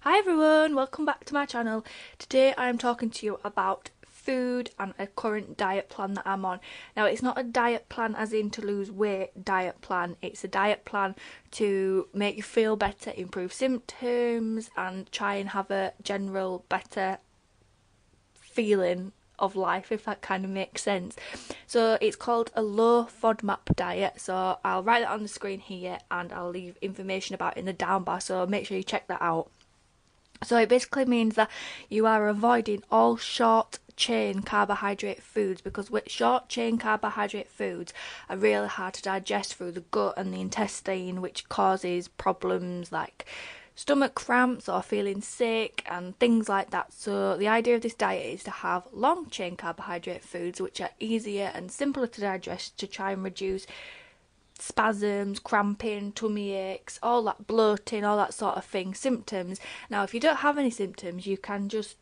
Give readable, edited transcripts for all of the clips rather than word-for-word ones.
Hi everyone, welcome back to my channel. Today I am talking to you about food and a current diet plan that I'm on. Now it's not a diet plan as in to lose weight diet plan, it's a diet plan to make you feel better, improve symptoms and try and have a general better feeling of life, if that kind of makes sense. So it's called a low FODMAP diet, so I'll write it on the screen here and I'll leave information about it in the down bar, so make sure you check that out. So it basically means that you are avoiding all short chain carbohydrate foods, because with short chain carbohydrate foods are really hard to digest through the gut and the intestine, which causes problems like stomach cramps or feeling sick and things like that. So the idea of this diet is to have long chain carbohydrate foods which are easier and simpler to digest, to try and reduce spasms, cramping, tummy aches, all that, bloating, all that sort of thing, symptoms. Now if you don't have any symptoms, you can just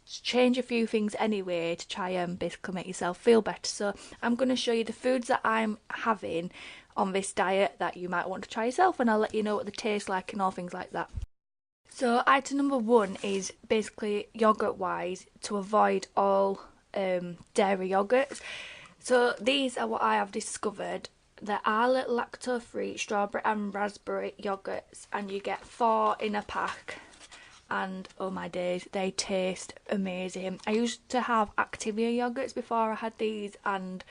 change a few things anyway to try and basically make yourself feel better. So I'm going to show you the foods that I'm having on this diet that you might want to try yourself, and I'll let you know what they taste like and all things like that. So item number one is basically yogurt wise, to avoid all dairy yogurts. So these are what I have discovered. There are lactose-free strawberry and raspberry yogurts, and you get 4 in a pack, and oh my days, they taste amazing. I used to have Activia yogurts before I had these, and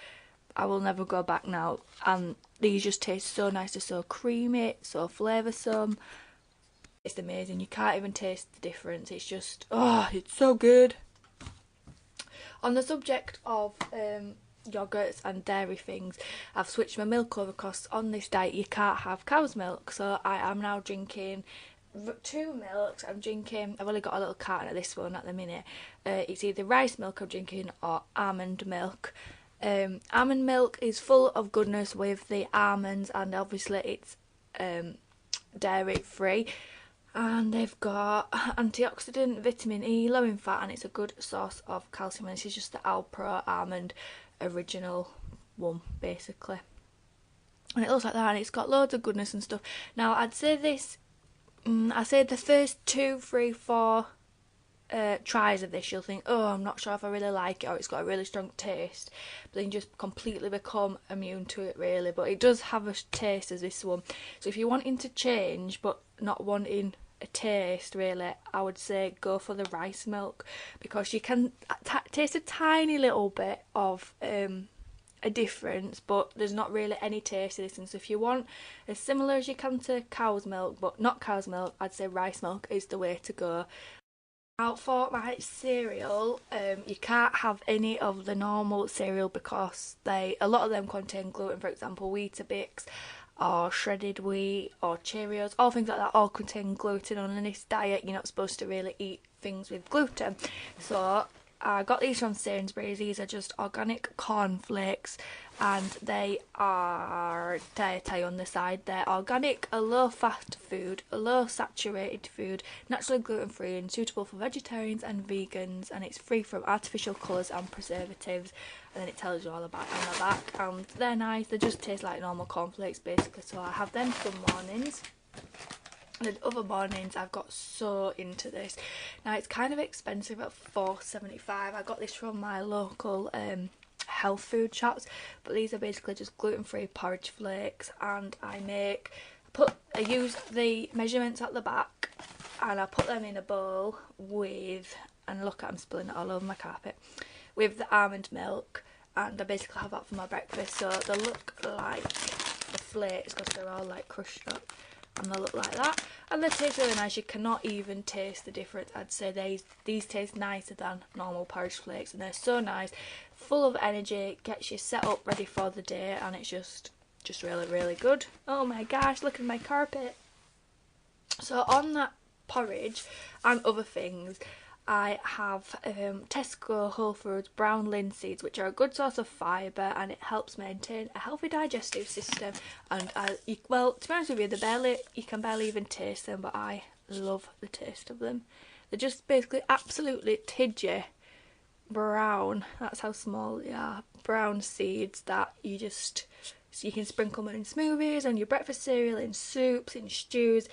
I will never go back now, and these just taste so nice. They're so creamy, so flavoursome. It's amazing, you can't even taste the difference. It's just, oh, it's so good. On the subject of yogurts and dairy things, I've switched my milk over because on this diet you can't have cow's milk, so I am now drinking 2 milks. I've only got a little carton of this one at the minute. It's either rice milk I'm drinking or almond milk. Almond milk is full of goodness with the almonds, and obviously it's dairy free, and they've got antioxidant, vitamin E, low in fat, and it's a good source of calcium. And this is just the Alpro almond original one basically, and it looks like that, and it's got loads of goodness and stuff. Now I'd say this, I say the first 2, 3, 4 tries of this you'll think, oh, I'm not sure if I really like it, or it's got a really strong taste, but then you just completely become immune to it really. But it does have a taste as this one, so if you're wanting to change but not wanting a taste really, I would say go for the rice milk, because you can taste a tiny little bit of a difference, but there's not really any taste to this. And so if you want as similar as you can to cow's milk but not cow's milk, I'd say rice milk is the way to go. Now for my cereal, you can't have any of the normal cereal because a lot of them contain gluten. For example, Weetabix or shredded wheat or Cheerios, all things like that all contain gluten. On this diet you're not supposed to really eat things with gluten. So I got these from Sainsbury's. These are just organic cornflakes, and they are dietary on the side. They're organic, a low fat food, a low saturated food, naturally gluten free and suitable for vegetarians and vegans, and it's free from artificial colours and preservatives. And then it tells you all about it on the back, and they're nice. They just taste like normal cornflakes basically, so I have them some mornings. And then other mornings I've got so into this. Now it's kind of expensive at £4.75. I got this from my local health food shops, but these are basically just gluten-free porridge flakes, and I use the measurements at the back, and I put them in a bowl with, and look, I'm spilling it all over my carpet, with the almond milk, and I basically have that for my breakfast. So they look like the flakes because they're all like crushed up, and they look like that, and they taste really nice. You cannot even taste the difference. I'd say these taste nicer than normal porridge flakes, and they're so nice, full of energy, gets you set up ready for the day, and it's just really, really good. Oh my gosh, look at my carpet. So on that porridge and other things, I have Tesco Whole Foods brown linseeds, which are a good source of fibre, and it helps maintain a healthy digestive system. And well, to be honest with you, you can barely even taste them, but I love the taste of them. They're just basically absolutely tidgy brown, that's how small they are, brown seeds that you can sprinkle them in smoothies, on your breakfast cereal, in soups, in stews.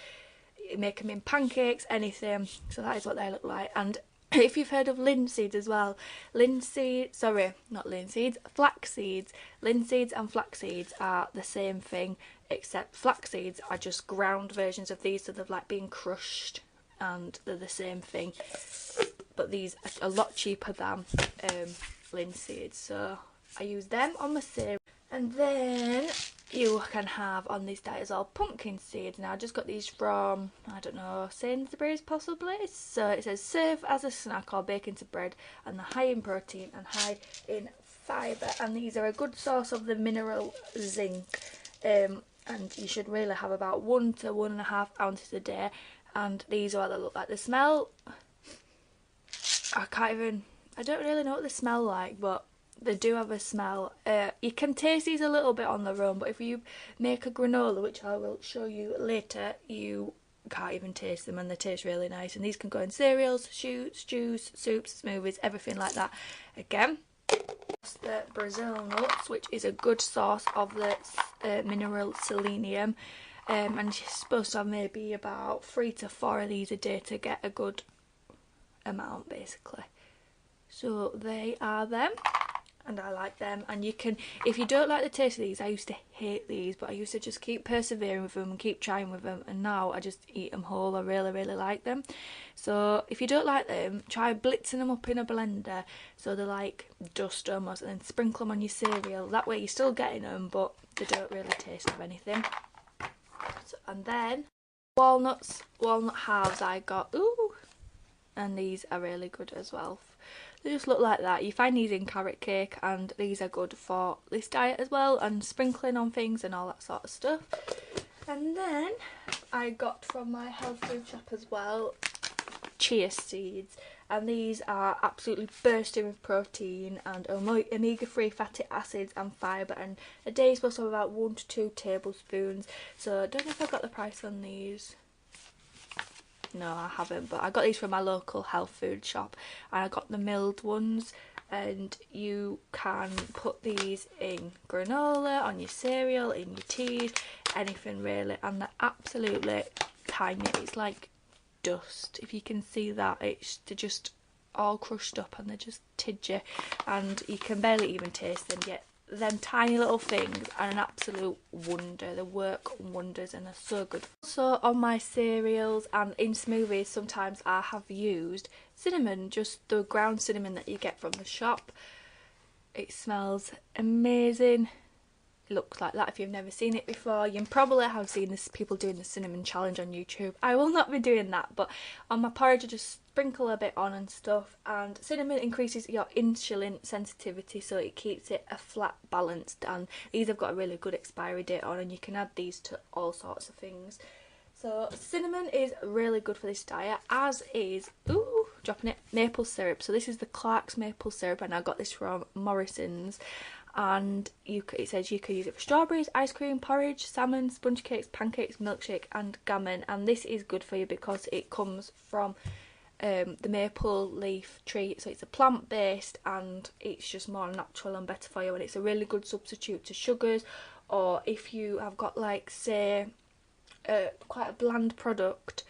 make them in pancakes, anything. So that is what they look like. And if you've heard of linseeds as well, flax seeds. Linseeds and flax seeds are the same thing, except flax seeds are just ground versions of these, so they've like been crushed and they're the same thing. But these are a lot cheaper than linseeds, so I use them on my cereal. And then you can have on this diet as well pumpkin seeds. Now I just got these from, I don't know, Sainsbury's possibly. So it says serve as a snack or bake into bread, and they're high in protein and high in fibre, and these are a good source of the mineral zinc, and you should really have about 1 to 1.5 ounces a day. And these are what they look like. The smell, I don't really know what they smell like, but they do have a smell. You can taste these a little bit on their own, but if you make a granola, which I will show you later, you can't even taste them, and they taste really nice. And these can go in cereals, stews, soups, smoothies, everything like that. Again, the Brazil nuts, which is a good source of the mineral selenium, and you're supposed to have maybe about 3 to 4 of these a day to get a good amount, basically. So they are them, and I like them. And you can, if you don't like the taste of these, I used to hate these, but I used to just keep persevering with them and keep trying with them, and now I just eat them whole. I really like them. So if you don't like them, try blitzing them up in a blender so they're like dust almost, and then sprinkle them on your cereal. That way you're still getting them, but they don't really taste of anything. So, and then walnut halves I got, and these are really good as well. They just look like that. You find these in carrot cake, and these are good for this diet as well, and sprinkling on things and all that sort of stuff. And then I got from my health food shop as well chia seeds, and these are absolutely bursting with protein and omega-3 fatty acids and fibre, and a day is supposed to have about 1 to 2 tablespoons. So I don't know if I got the price on these. No, I haven't, but I got these from my local health food shop, and I got the milled ones, and you can put these in granola, on your cereal, in your teas, anything really, and they're absolutely tiny. It's like dust, if you can see that. They're just all crushed up and they're just tidgy, and you can barely even taste them, yet them tiny little things are an absolute wonder. They work wonders and they're so good. Also on my cereals and in smoothies, sometimes I have used cinnamon, just the ground cinnamon that you get from the shop. It smells amazing. It looks like that. If you've never seen it before, you probably have seen this, people doing the cinnamon challenge on YouTube. I will not be doing that, but on my porridge I just sprinkle a bit on and stuff. And cinnamon increases your insulin sensitivity, so it keeps it a flat balanced, and these have got a really good expiry date on, and you can add these to all sorts of things. So cinnamon is really good for this diet, as is, dropping it, maple syrup. So this is the Clark's maple syrup, and I got this from Morrison's. And it says you can use it for strawberries, ice cream, porridge, salmon, sponge cakes, pancakes, milkshake and gammon. And this is good for you because it comes from the maple leaf tree, so it's a plant based, and it's just more natural and better for you, and it's a really good substitute to sugars. Or if you have got, like, say quite a bland product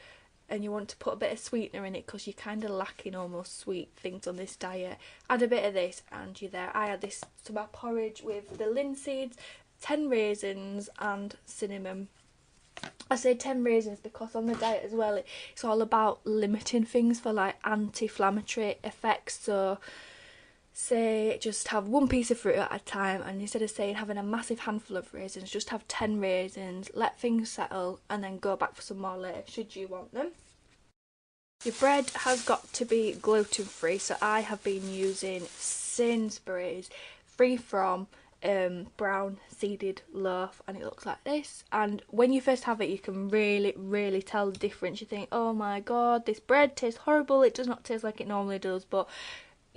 and you want to put a bit of sweetener in it because you're kind of lacking almost sweet things on this diet, add a bit of this and you're there. I add this to my porridge with the linseeds, 10 raisins and cinnamon. I say 10 raisins because on the diet as well it's all about limiting things for like anti-inflammatory effects. So say just have 1 piece of fruit at a time, and instead of saying having a massive handful of raisins, just have 10 raisins, let things settle and then go back for some more later should you want them. Your bread has got to be gluten free, so I have been using Sainsbury's free from brown seeded loaf, and it looks like this. And when you first have it, you can really tell the difference. You think, oh my god, this bread tastes horrible, it does not taste like it normally does, but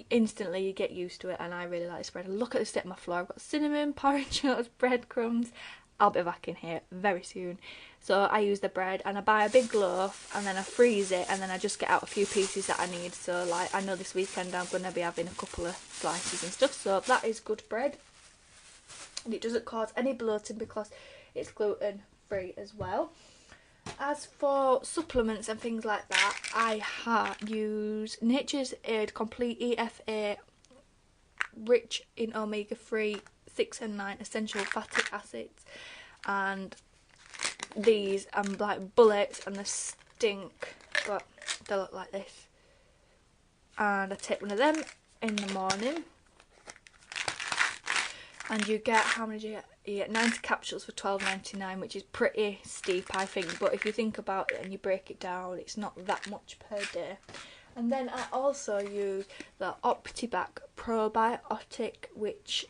instantly you get used to it, and I really like this bread. Look at the state of my floor. I've got cinnamon, porridge nuts, breadcrumbs. I'll be back in here very soon. So I use the bread and I buy a big loaf and then I freeze it, and then I just get out a few pieces that I need. So like I know this weekend I'm going to be having a couple of slices and stuff, so that is good bread. And it doesn't cause any bloating because it's gluten free as well. As for supplements and things like that, I use Nature's Aid Complete EFA, rich in omega-3, 6 and 9 essential fatty acids, and these like bullets and they stink, but they look like this. And I take one of them in the morning, and you get, how many do you get? You get 90 capsules for $12.99, which is pretty steep, I think, but if you think about it and you break it down, it's not that much per day. And then I also use the OptiBac probiotic, which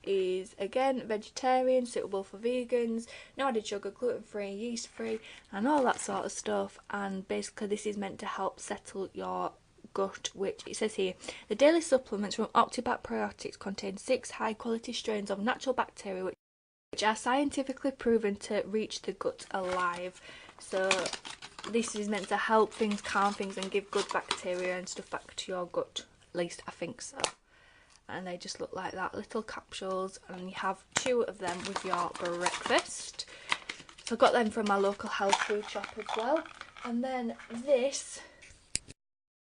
is again vegetarian, suitable for vegans, no added sugar, gluten-free, yeast-free, and all that sort of stuff. And basically this is meant to help settle your gut, which it says here, the daily supplements from OptiBac probiotics contain 6 high-quality strains of natural bacteria which are scientifically proven to reach the gut alive. So this is meant to help things, calm things, and give good bacteria and stuff back to your gut. At least I think so. And they just look like that, little capsules, and you have 2 of them with your breakfast. So I got them from my local health food shop as well. And then this,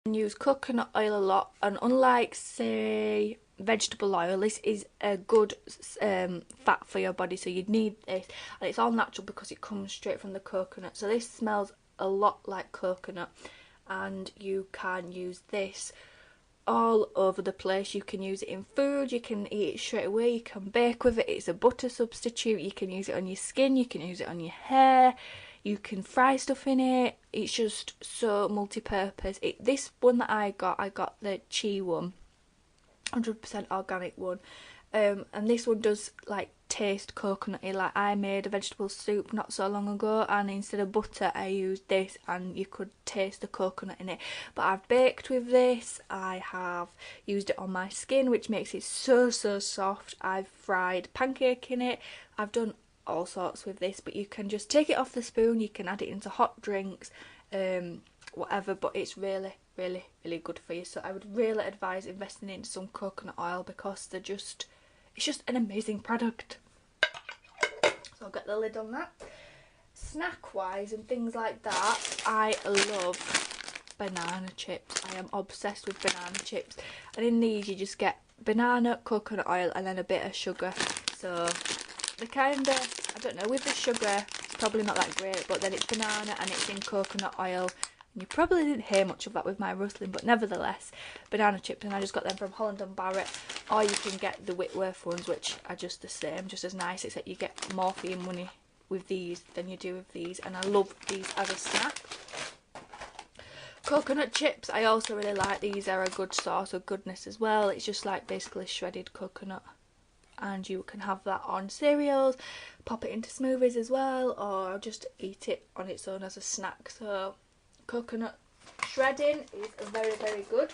I use coconut oil a lot, and unlike say vegetable oil, this is a good fat for your body, so you'd need this, and it's all natural because it comes straight from the coconut. So this smells a lot like coconut, and you can use this all over the place. You can use it in food, you can eat it straight away, you can bake with it, it's a butter substitute, you can use it on your skin, you can use it on your hair, you can fry stuff in it. It's just so multi-purpose. This one that I got the Chi one, 100% organic one, and this one does like taste coconutty. Like I made a vegetable soup not so long ago, and instead of butter I used this, and you could taste the coconut in it. But I've baked with this, I have used it on my skin, which makes it so soft. I've fried pancake in it, I've done all sorts with this. But you can just take it off the spoon, you can add it into hot drinks, whatever, but it's really good for you. So I would really advise investing in some coconut oil because it's just an amazing product. So I'll get the lid on that. Snack wise and things like that, I love banana chips. I am obsessed with banana chips, and in these you just get banana, coconut oil, and then a bit of sugar. So the kind of, I don't know, with the sugar it's probably not that great, but then it's banana and it's in coconut oil. You probably didn't hear much of that with my rustling, but nevertheless, banana chips, and I just got them from Holland and Barrett, or you can get the Whitworth ones, which are just the same, just as nice, except you get more for your money with these than you do with these, and I love these as a snack. Coconut chips, I also really like. These are a good source of goodness as well. It's just like basically shredded coconut, and you can have that on cereals, pop it into smoothies as well, or just eat it on its own as a snack. So coconut shredding is very good.